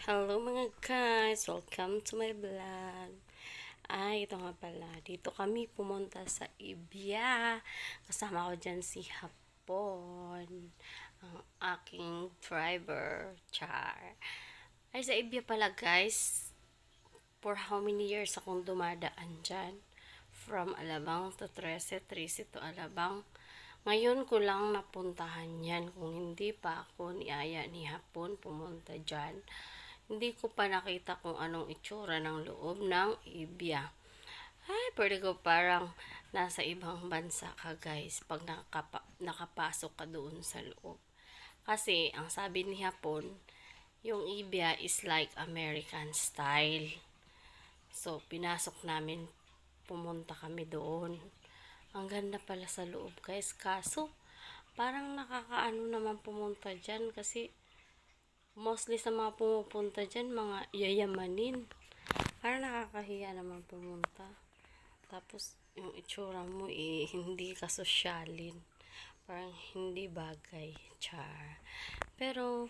Hello mga guys! Welcome to my vlog. Ito nga pala. Dito kami pumunta sa Ibia. Kasama ko dyan si Hapon. Ang aking driver. Char. Sa Ibia pala guys. For how many years akong dumadaan dyan? From Alabang to Trece, Trece to Alabang. Ngayon ko lang napuntahan yan. Kung hindi pa ako ni Aya ni Hapon pumunta dyan. Hindi ko pa nakita kung anong itsura ng loob ng Ibia. Pwede ko parang nasa ibang bansa ka guys pag nakapasok ka doon sa loob. Kasi ang sabi ni Hapon, yung Ibia is like American style. So, pinasok namin, pumunta kami doon. Ang ganda pala sa loob guys. Kaso, parang nakakaano naman pumunta dyan kasi mostly sa mga pumupunta dyan, mga yayamanin. Parang nakakahiya naman pumunta. Tapos, yung itsura mo hindi ka sosyalin. Parang hindi bagay. Char. Pero,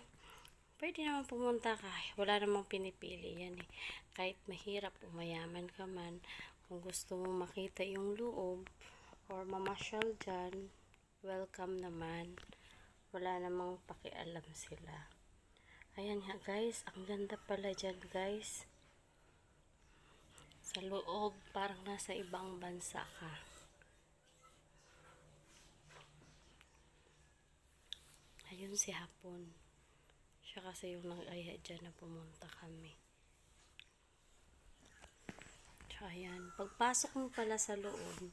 pwede naman pumunta ka. Wala namang pinipili yan eh. Kahit mahirap o mayaman ka man, kung gusto mo makita yung loob or mamasyal dyan, welcome naman. Wala namang pakialam sila. Ayan nga guys, ang ganda pala dyan guys. Sa loob, parang nasa ibang bansa ka. Ayun si Hapon. Siya kasi yung nag-aya dyan na pumunta kami. So, ayan. Pagpasok mo pala sa loob,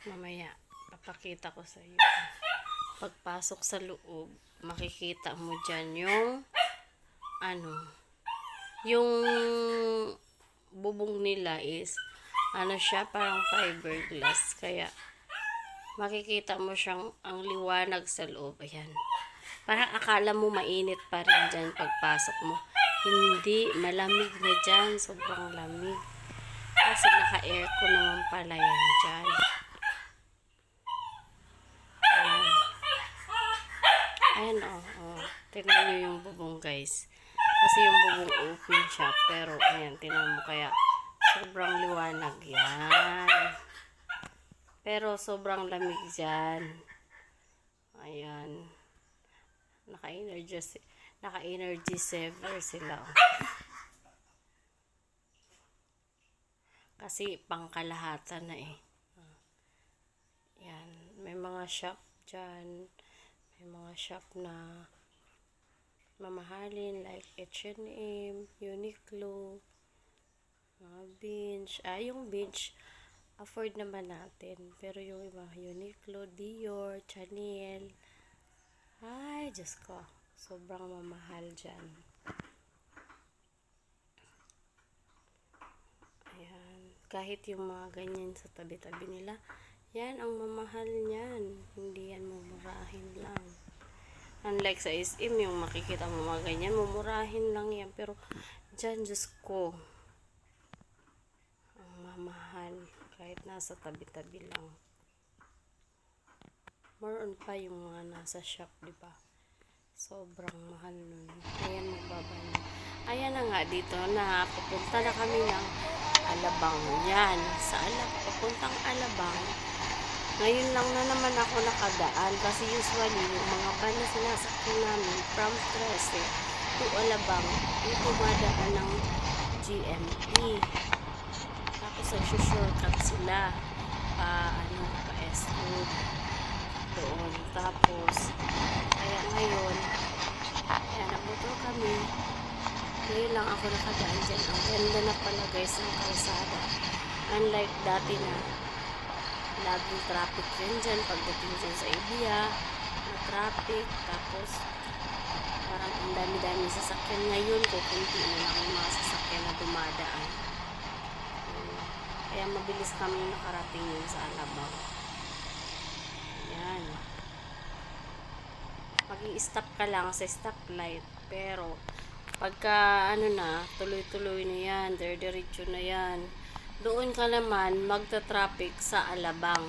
mamaya, papakita ko sa iyo. Pagpasok sa loob, makikita mo dyan yung bubong nila is, siya, parang fiberglass. Kaya, makikita mo siyang ang liwanag sa loob. Ayan. Parang akala mo mainit pa rin dyan pagpasok mo. Hindi, malamig na dyan. Sobrang lamig. Kasi naka-aircon naman pala yan dyan. Ayan, tignan nyo yung bubong guys. Kasi yung bubong open siya. Pero, ayan, tignan mo kaya sobrang liwanag yan. Pero, sobrang lamig dyan. Ayan. Naka-energy saver sila. Kasi, pangkalahatan na eh. Ayan. May mga shop dyan. May mga shop na mamahalin like H&M, Uniqlo, Bench. Yung Bench, afford naman natin. Pero yung iba, Uniqlo, Dior, Chanel. Diyos ko. Sobrang mamahal dyan. Ayan. Kahit yung mga ganyan sa tabi-tabi nila, yan ang mamahal niyan. Hindi yan mumurahin lang. Unlike sa SM, yung makikita mo mga ganyan, mumurahin lang yan. Pero, dyan, Diyos ko, ang mamahal. Kahit nasa tabi-tabi lang. More on pa yung mga nasa shop, diba? Sobrang mahal nun. Ayan, magbabay. Ayan na nga dito na pupunta na kami ng Alabang. Yan. Papuntang Alabang. Ngayon lang na naman ako nakadaan kasi usually yung mga van na sinasakyan namin from Trece to Alabang yung dumadaan ng GMP. Tapos shortcut sila pa-Estwood doon. Tapos kaya ngayon nagmotor kami. Ngayon lang ako nakadaan dyan. Ang ganda na pala guys ng kalsada. Unlike dati na laging traffic yan dyan pagdating dyan sa Ibia na traffic, tapos parang ang dami-dami sasakyan. Ngayon kukunti na lang yung mga sasakyan na dumadaan. Kaya mabilis kami nakarating yun sa Alabang. Ayan, mag-i-stop ka lang sa stoplight, pero pagka tuloy-tuloy na yan, diretso na yan, doon ka naman magta-traffic sa Alabang.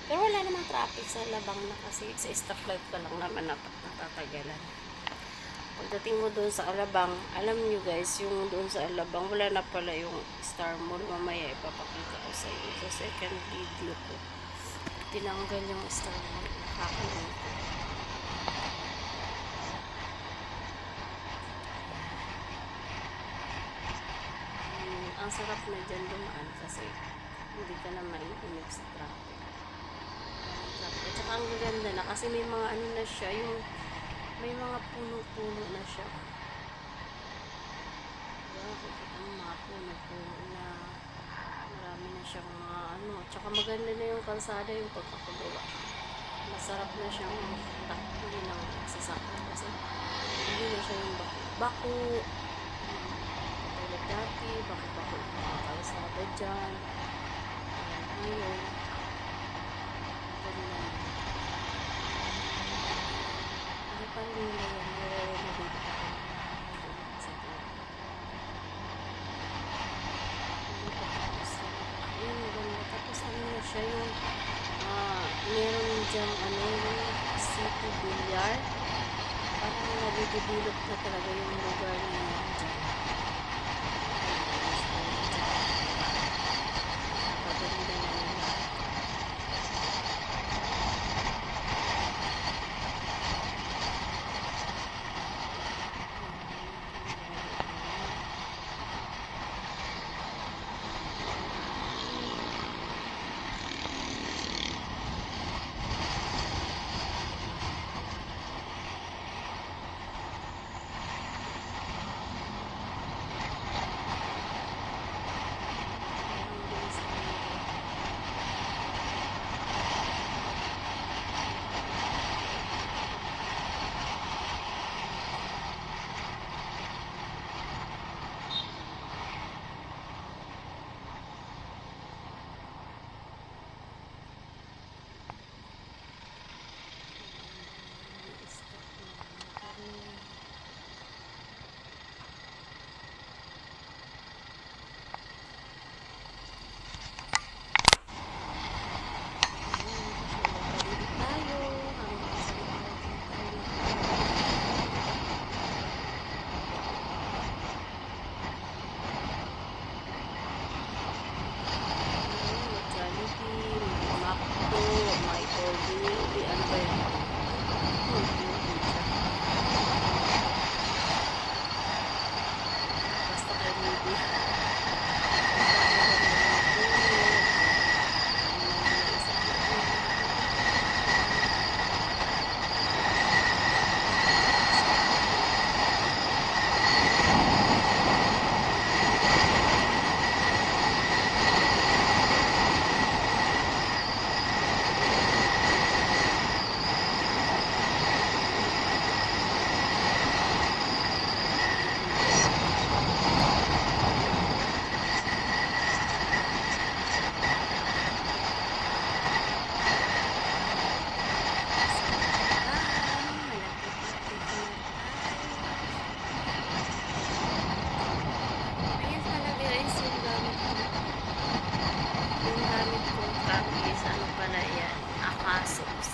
Pero wala namang traffic sa Alabang na kasi sa stoplight ka lang naman natatagalan. Pagdating mo doon sa Alabang, alam nyo guys, yung doon sa Alabang, wala na pala yung Star Mall. Mamaya ipapakita ko sa inyo sa second video ko. Tinanggal yung Star Mall. Nakakulang ko. Ang sarap na dyan dumaan kasi hindi ka na maiinip sa traffic. At saka ang ganda na kasi may mga ano na siya, yung may mga puno-puno na siya. Kikita mo mga puno-puno na marami na siyang mga ano. Tsaka maganda na yung kalsada, yung pagkakagawa. Masarap na siyang takuli ng sasakyan kasi hindi na siya yung baku-baku. Katulad dati, baku-baku yung mga kalsada dyan. Ayan, ngayon. Maganda na. Ano pa rin nila yan? Nire-renovate pa rin nila sa buwan. Hindi pa tapos yan. Ayun, maganda. Tapos ano na siya yung meron dyan yung city billiard. Parang nadidevelop na talaga yung lugar na yan dyan. Paganda na nila.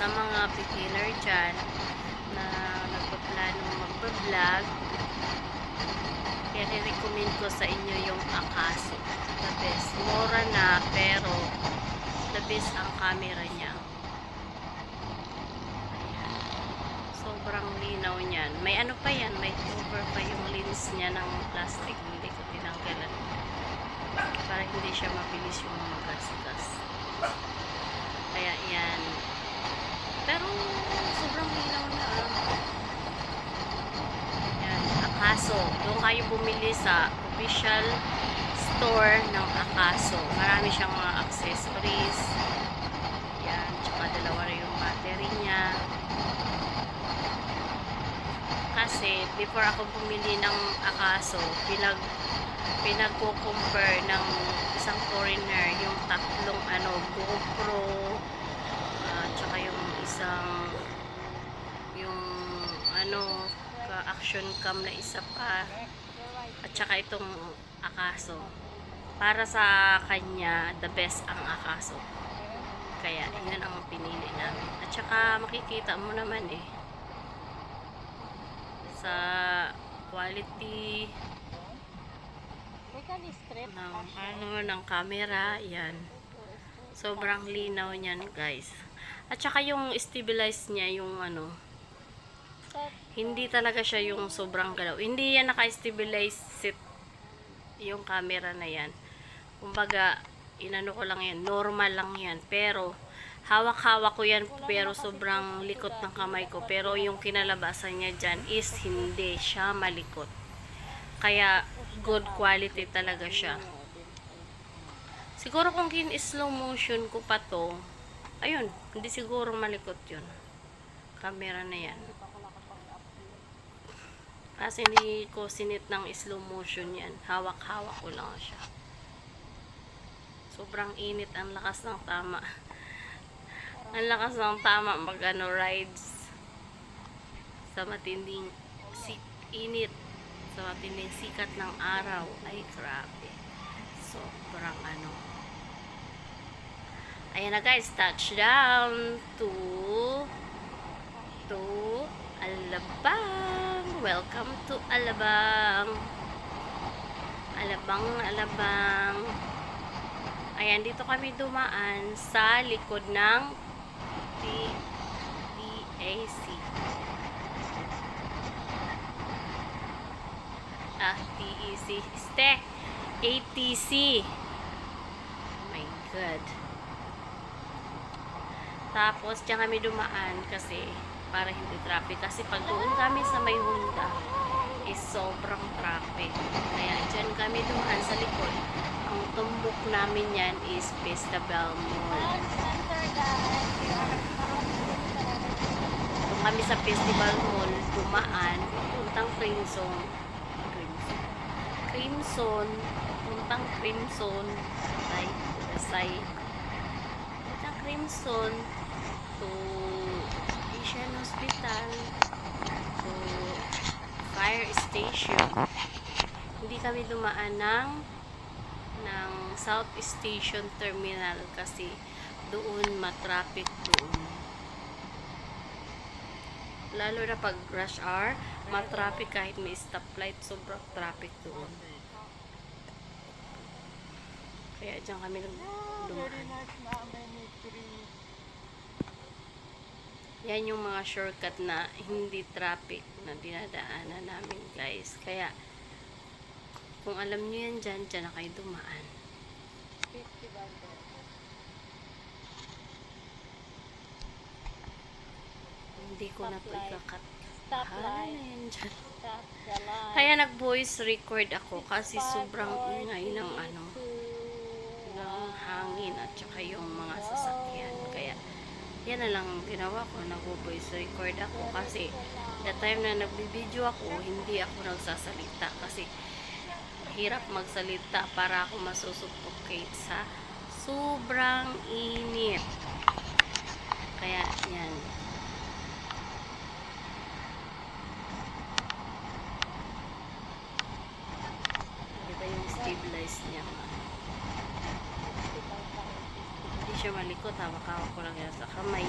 Sa mga beginner dyan na nagpaplanong magpa-vlog, i-recommend ko sa inyo yung Akaso. The best. Mura na pero the best ang camera niya. Ayan. Sobrang linaw niyan. May ano pa yan, may cover pa yung lens niya ng plastic. Hindi ko tinanggalan. Para hindi siya mabilis yung magasgas. Kaya yan. Pero sobrang linaw na. Yan, Akaso. Doon kayo bumili sa official store ng Akaso. Marami siyang mga accessories. Yan, tsaka dalawa rin yung battery niya. Kasi before ako bumili ng Akaso, pinagko-compare ng isang foreigner yung tatlong GoPro, tsaka yung isang action cam na isa pa, at saka itong Akaso. Para sa kanya, the best ang Akaso. Kaya yun ang pinili namin. At saka makikita mo naman sa quality ng camera. Yan. Sobrang linaw niyan, guys. At saka yung stabilize niya, yung hindi talaga siya yung sobrang galaw. Hindi yan naka-stabilize yung camera na yan. Kumbaga, inano ko lang yan. Normal lang yan. Pero, hawak-hawak ko yan. Pero, sobrang likot ng kamay ko. Pero, yung kinalabasan niya dyan is hindi siya malikot. Kaya, good quality talaga siya. Siguro kung slow motion ko pa to, ayun, hindi siguro malikot yun. Camera na yan. Kasi hindi ko sinit ng slow motion yan. Hawak-hawak ko lang siya. Sobrang init. Ang lakas ng tama. Ang lakas ng tama mag rides. Sa matinding init. Sa matinding sikat ng araw. Ay, grabe. Sobrang Ayan na guys, touchdown to Alabang. Welcome to Alabang. Alabang. Ayan, dito kami dumaan sa likod ng TEC. TEC. ATC. Oh my God. Tapos, diyan kami dumaan kasi para hindi traffic. Kasi pag doon kami sa may Honda, is sobrang traffic. Kaya, diyan kami dumaan sa likod. Ang tumbok namin yan is Festival Mall. Doon kami sa Festival Mall, dumaan, puntang Crimson, puntang Crimson, puntang Crimson, to Asian Hospital, to fire station. Hindi kami dumaan ng South Station Terminal kasi doon matraffic doon. Lalo na pag rush hour, matraffic kahit may stoplight, sobrang traffic doon. Kaya dyan kami dumaan. Yan yung mga shortcut na hindi traffic na dinadaanan namin, guys. Kaya, kung alam nyo yan dyan na kayo dumaan. Hindi ko na ito ikakat. Kaya nag-voice record ako kasi sobrang ingay ng ng hangin at saka yung mga sasakyan. Kaya, yan na lang ginawa ko, nag-voice record ako kasi the time na nagbibideo ako, hindi ako nagsasalita kasi mahirap magsalita para ako masusuffocate sa sobrang init. Kaya yan. Diba yung stabilize niya? Hindi siya malikot, hawak-hawak ko lang yan sa kamay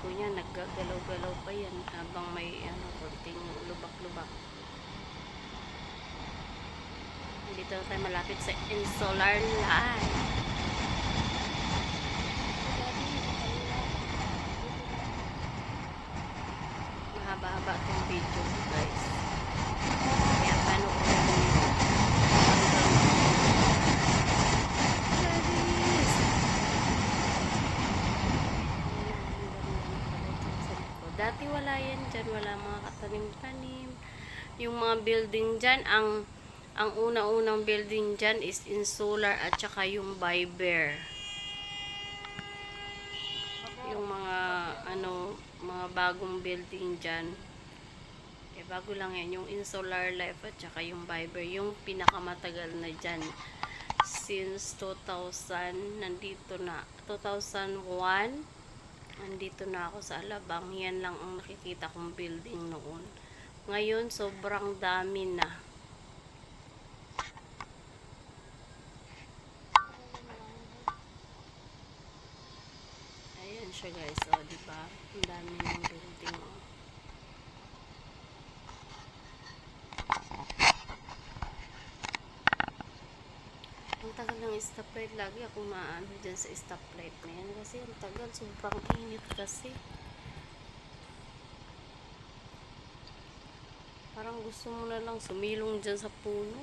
ko niya, naggagalaw-galaw pa yan habang may konting lubak-lubak. Dito tayo malapit sa Insular Line. Mahaba-haba itong video, guys. Kaya panoorin niyo. Dati wala yan dyan, wala mga katanim-tanim. Yung mga building dyan, ang una-unang building dyan is Insular at saka yung Viber. Yung mga mga bagong building dyan, bago lang yan, yung Insular Life at saka yung Viber, yung pinakamatagal na dyan since 2000, nandito na 2001, nandito na ako sa Alabang. Yan lang ang nakikita kong building noon. Ngayon sobrang dami na. Ayan siya, guys. O, diba? Ang dami ng building. stoplight. Lagi ako maano dyan sa stoplight na yan. Kasi ang tagal, sobrang init kasi. Parang gusto mo na lang sumilong dyan sa puno.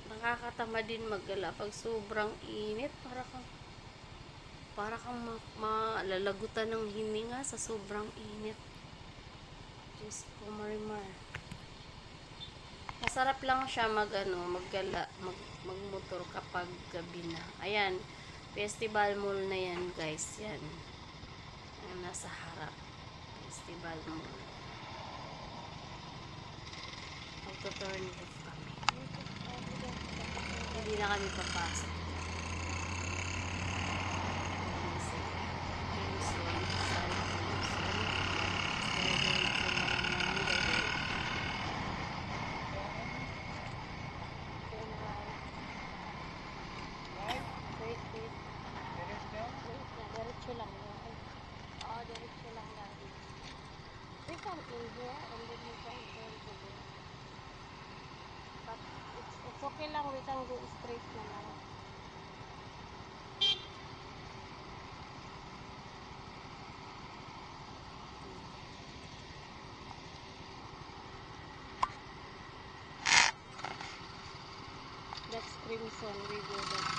Nakakatama din maggala pag sobrang init. Para kang malalagutan ng hininga sa sobrang init. Diyos ko, Marimar. Masarap lang siya magmotor kapag gabi na. Ayan, Festival Mall na yan, guys. Yan. Ang nasa harap. Festival Mall. Magto-turn left kami. Hindi na kami papasok. Diretso lang yan. Oo, diretso lang yan. We come in here and then we can turn to there. But it's okay lang, we can go straight na lang. That's Crimson, we go there.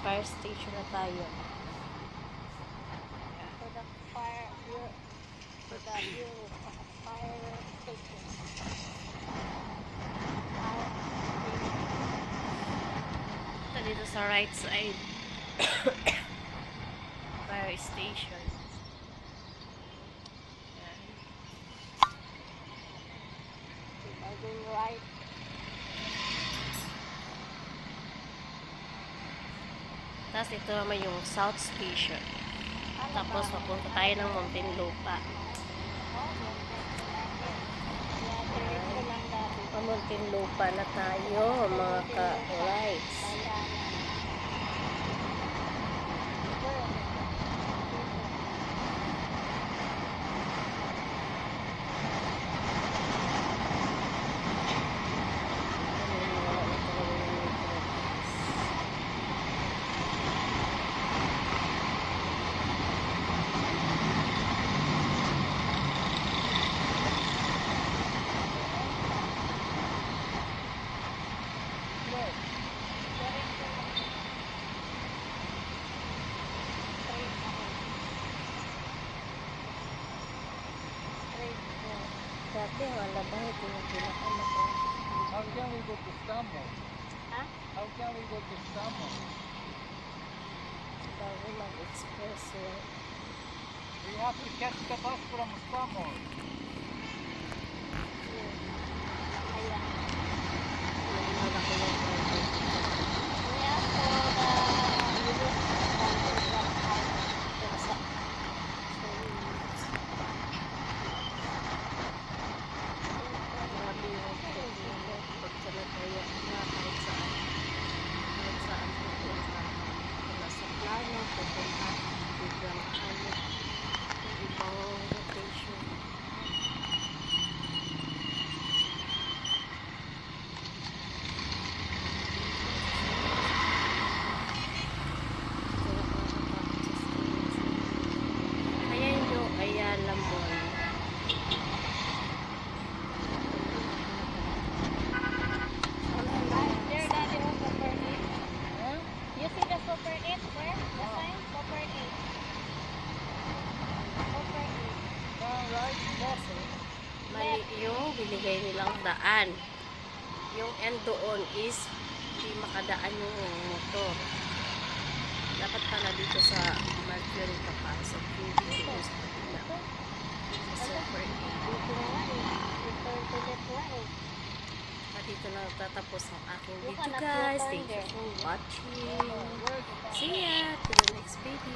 Fire station na tayo. For the fire station. Ito dito sa right side. Fire station. Yan. I going right. Tapos ito naman yung South Station. Tapos papunta tayo ng Muntinlupa. Muntinlupa na tayo, mga ka-rights. Dati wala ba ito yung pinaka-traffic? How can we go to Samo? Huh? How can we go to Samo? Bago mag-expressway. We have to catch the bus from Samo. Ayan. Nagmana ko yung traffic. Yeah, Grabe yung traffic. Pag talagaya na kahit saan pupunta. Wala sa plano, pupunta. Biglang ibang location. Ayan yung Ayala Mall. there, Daddy, was Super 8. Huh? You see the Super 8 where? The sign? Super 8. Super 8. right, left. Mali yung binigay nilang daan. Yung end doon is hindi makadaan yung motor. Dapat pala dito sa Mercury papasok. Hindi dito sa kabila. Sa Super 8. Dito nga eh. Return to left nga eh. Dito na tatapos ang aking You video cannot guys. return Thank you there. for watching. See ya to the next video.